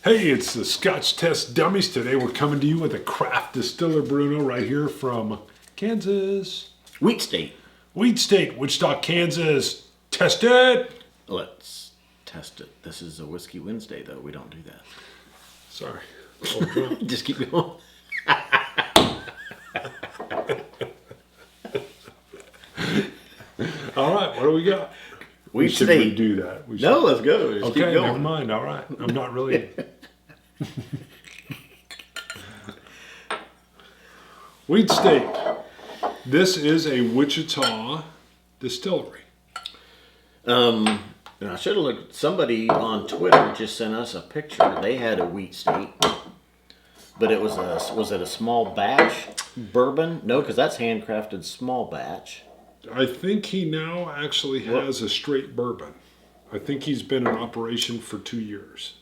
Hey, it's the Scotch Test Dummies. Today we're coming to you with a craft distiller, Bruno, right here from Kansas. Wheat State. Wheat State, Wichita, Kansas. Test it! Let's test it. This is a Whiskey Wednesday, though. We don't do that. Sorry. Just keep going. All right, what do we got? Wheat Should State. we do that? We should. No, let's go. Just keep Okay, going. never mind. All right. I'm not really... Wheat State. This is a Wichita distillery. And I should have looked. Somebody on Twitter just sent us a picture. They had a Wheat State, but it was it a small batch bourbon? No, because that's handcrafted small batch. I think he now actually has a straight bourbon. I think he's been in operation for 2 years.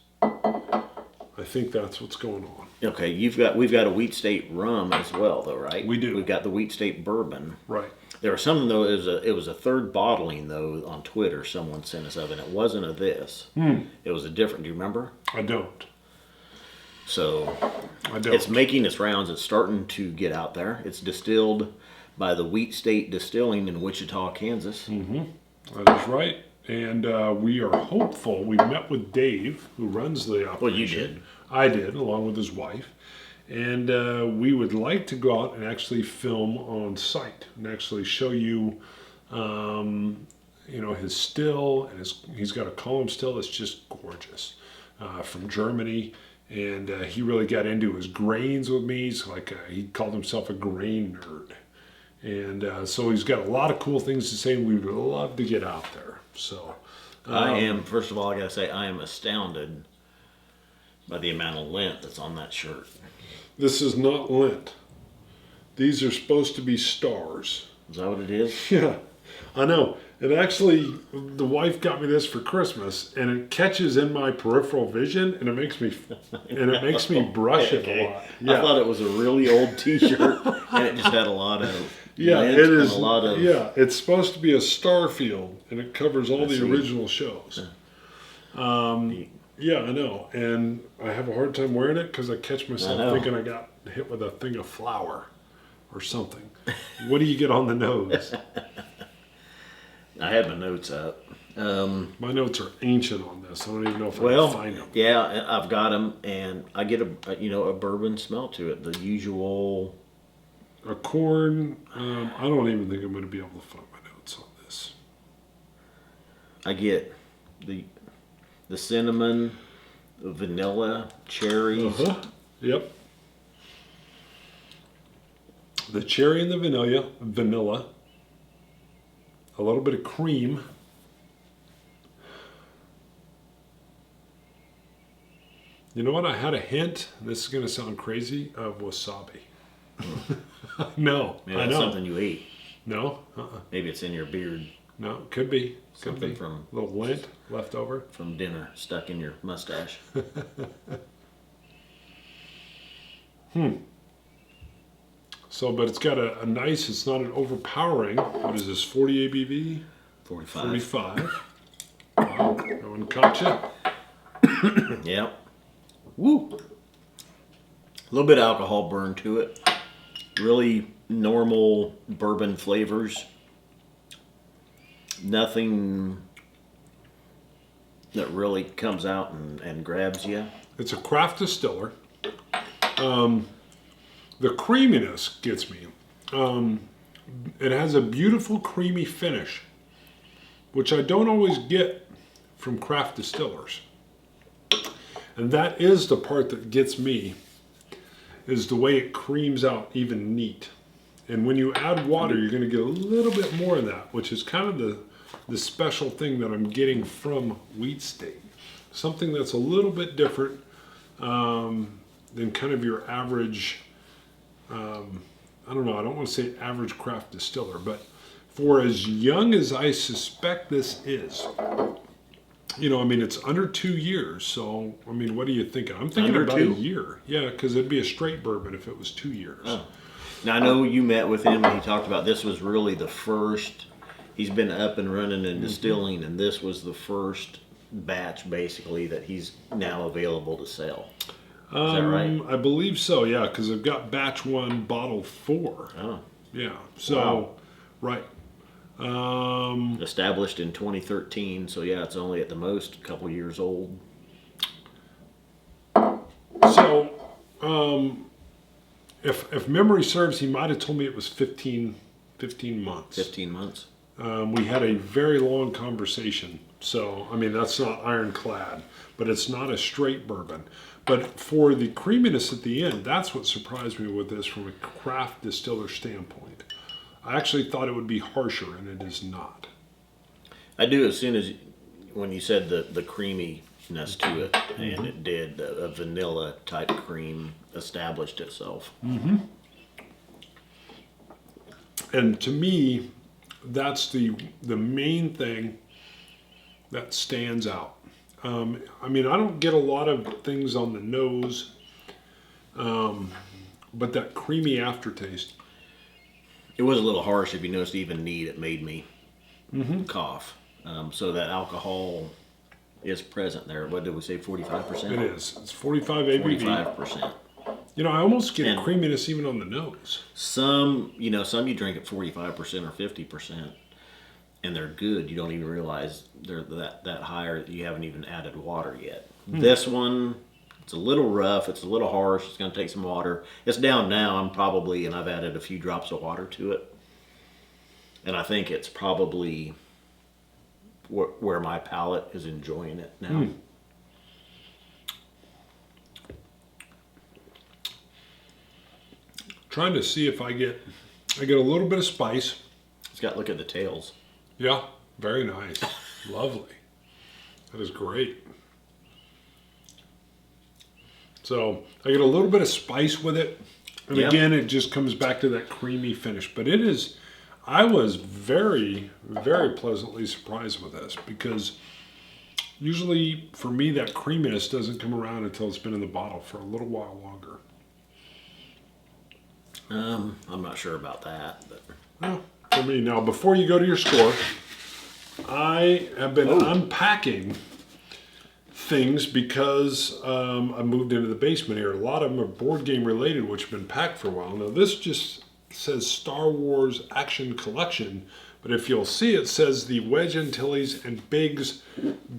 I think that's what's going on. Okay, we've got a Wheat State rum as well, though, right? We do. We've got the Wheat State bourbon. Right. There was something though. It was a third bottling though on Twitter. Someone sent us of, and it wasn't of this. It was a different. Do you remember? I don't. So I don't. it's making its rounds. It's starting to get out there. It's distilled by the Wheat State Distilling in Wichita, Kansas. That is right. And we are hopeful. We met with Dave, who runs the operation. Well, you did. I did, along with his wife. And we would like to go out and actually film on site and actually show you, his still. And he's got a column still that's just gorgeous from Germany. And he really got into his grains with me. He's he called himself a grain nerd. And so he's got a lot of cool things to say. We would love to get out there. So First of all, I gotta say, I am astounded by the amount of lint that's on that shirt. This is not lint. These are supposed to be stars. Is that what it is? Yeah, I know. And actually, the wife got me this for Christmas, and it catches in my peripheral vision, and it makes me brush it a lot. Yeah. I thought it was a really old T-shirt, and it just had a lot of It lint is. and a lot of It's supposed to be a star field, and it covers all the original shows. Yeah, I know, and I have a hard time wearing it because I catch myself thinking I got hit with a thing of flour or something. What do you get on the nose? I had my notes up. My notes are ancient on this. I don't even know if I can find them. Yeah, I've got them, and I get a bourbon smell to it. The usual. A corn. I don't even think I'm going to be able to find my notes on this. I get the cinnamon, the vanilla, cherries. Yep. The cherry and the vanilla. A little bit of cream. You know what? I had a hint, and this is going to sound crazy, of wasabi. No, Maybe I that's know. something you ate. No? Maybe it's in your beard. No, could be. Could Something be. from a little lint left over. from dinner stuck in your mustache. So, but it's got a nice, it's not an overpowering, what is this, 40 ABV? 45. 45. Wow, that one caught you. Yep. Woo. A little bit of alcohol burn to it. Really normal bourbon flavors. Nothing that really comes out and grabs you. It's a craft distiller. The creaminess gets me. It has a beautiful creamy finish, which I don't always get from craft distillers. And that is the part that gets me, is the way it creams out even neat. And when you add water, you're going to get a little bit more of that, which is kind of the special thing that I'm getting from Wheat State. Something that's a little bit different than kind of your average, I don't know, I don't want to say average craft distiller, but for as young as I suspect this is, it's under 2 years. So, what are you thinking? I'm thinking Under about 2? a year. Yeah, because it'd be a straight bourbon if it was 2 years. Oh. Now, I know you met with him and he talked about this was really the first. He's been up and running and distilling, and this was the first batch basically that he's now available to sell. Is that right? I believe so, yeah, because I've got batch 1, bottle 4. Oh. Yeah, so, right. Established in 2013, so yeah, it's only at the most a couple years old. So, if memory serves, he might have told me it was 15 months. 15 months. We had a very long conversation. So, I mean, that's not ironclad, but it's not a straight bourbon. But for the creaminess at the end, that's what surprised me with this from a craft distiller standpoint. I actually thought it would be harsher, and it is not. I do as soon as, when you said the creaminess to it, and it did, a vanilla type cream established itself. Mm-hmm. And to me, that's the main thing that stands out. I mean, I don't get a lot of things on the nose, but that creamy aftertaste. It was a little harsh, if you noticed, even neat, it made me cough. So that alcohol is present there. What did we say, 45%? It is. It's 45 ABV. 45%. You know, I almost get And a creaminess even on the nose. Some you drink at 45% or 50%, and they're good. You don't even realize they're that higher. You haven't even added water yet. This one, it's a little rough. It's a little harsh. It's going to take some water. It's down now. And I've added a few drops of water to it. And I think it's probably where my palate is enjoying it now. Trying to see if I get a little bit of spice. Look at the tails. Yeah, very nice. Lovely. That is great. So I get a little bit of spice with it. And again, it just comes back to that creamy finish. But I was very, very pleasantly surprised with this because usually for me that creaminess doesn't come around until it's been in the bottle for a little while longer. I'm not sure about that, but well, for me now, before you go to your score, I have been unpacking things because I moved into the basement here. A lot of them are board game related, which have been packed for a while. Now this just says Star Wars Action Collection, but if you'll see, it says the Wedge Antilles and Biggs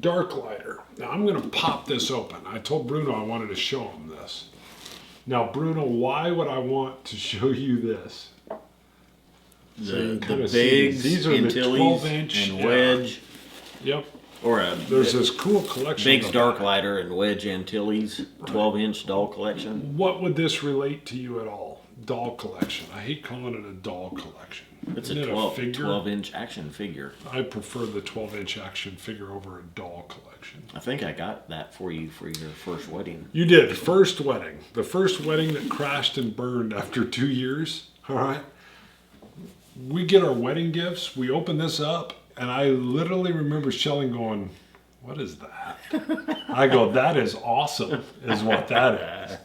Dark Lighter. Now I'm going to pop this open. I told Bruno I wanted to show him this. Now, Bruno, why would I want to show you this? The Biggs, these are Antilles, the 12-inch and Wedge. Yep. Or there's this cool collection. Biggs Dark Lighter and Wedge Antilles, 12-inch doll collection. What would this relate to you at all? Doll collection. I hate calling it a doll collection. It's Isn't a it 12-inch action figure. I prefer the 12-inch action figure over a doll collection. I think I got that for you for your first wedding. You did. First wedding. The first wedding that crashed and burned after 2 years. All right. We get our wedding gifts. We open this up, and I literally remember Shelly going, "What is that?" I go, "That is awesome," is what that is.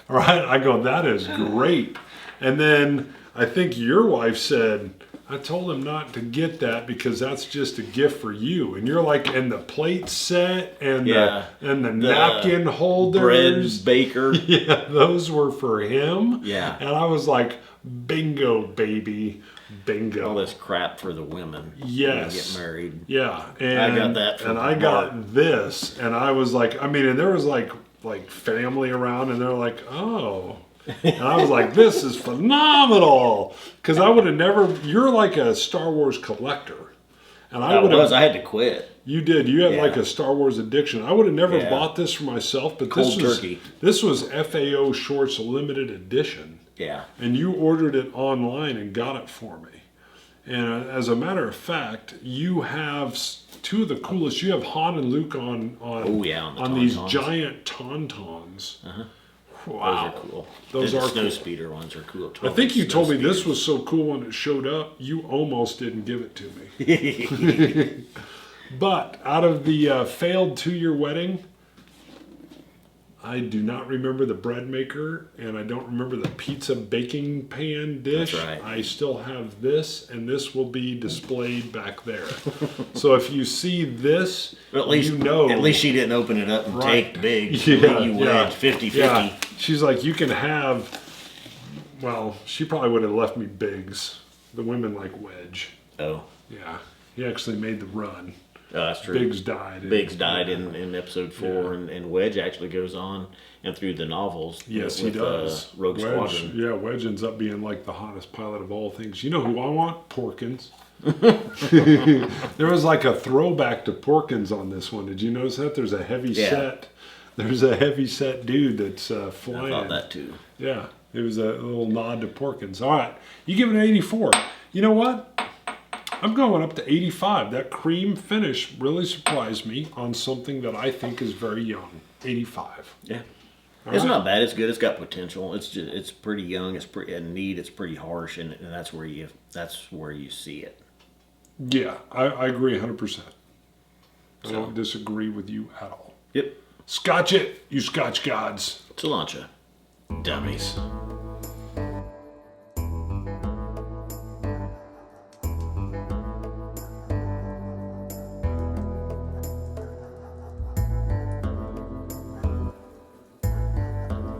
All right. I go, "That is great." And then I think your wife said, "I told him not to get that because that's just a gift for you." And you're like, and the plate set and the napkin holders, bread baker. Yeah, those were for him. Yeah. And I was like, bingo, baby, bingo. All this crap for the women. Yes. When they get married. Yeah. And I got that from and I got this, and I was like, I mean, and there was like family around, and they're like, "Oh." And I was like, "This is phenomenal," because I would have never. You're like a Star Wars collector, and I would have. I had to quit. You did. You had like a Star Wars addiction. I would have never bought this for myself, but Cold turkey. This was FAO Shorts limited edition. Yeah. And you ordered it online and got it for me. And as a matter of fact, you have two of the coolest. You have Han and Luke on these giant tauntauns. Uh-huh. Wow. Those are cool. Those the are snow cool. speeder ones are cool. I think you told me this was so cool when it showed up, you almost didn't give it to me. But out of the failed 2-year wedding, I do not remember the bread maker, and I don't remember the pizza baking pan dish. That's right. I still have this, and this will be displayed back there. So if you see this, But at least, you know. at least she didn't open it up and Right. take big. Yeah, You wedge 50-50. Yeah. She's like, you can have, well, she probably would have left me bigs. The women like wedge. Oh. Yeah. He actually made the run. Oh, that's true. Biggs died. Biggs died in episode 4, and Wedge actually goes on and through the novels. Yes, with, he does. Rogue Wedge, Squadron. yeah, Wedge ends up being like the hottest pilot of all things. You know who I want? Porkins. There was like a throwback to Porkins on this one. Did you notice that? There's a heavy set. There's a heavy set dude that's flying. I thought that too. Yeah, it was a little nod to Porkins. All right, you give it an 84. You know what? I'm going up to 85. That cream finish really surprised me on something that I think is very young. 85. Yeah. All It's right. not bad. It's good. It's got potential. It's pretty young. It's pretty neat. It's pretty harsh, and that's where you see it. Yeah, I agree 100%. I don't disagree with you at all. Yep. Scotch it, you Scotch gods. Cilantro. Dummies.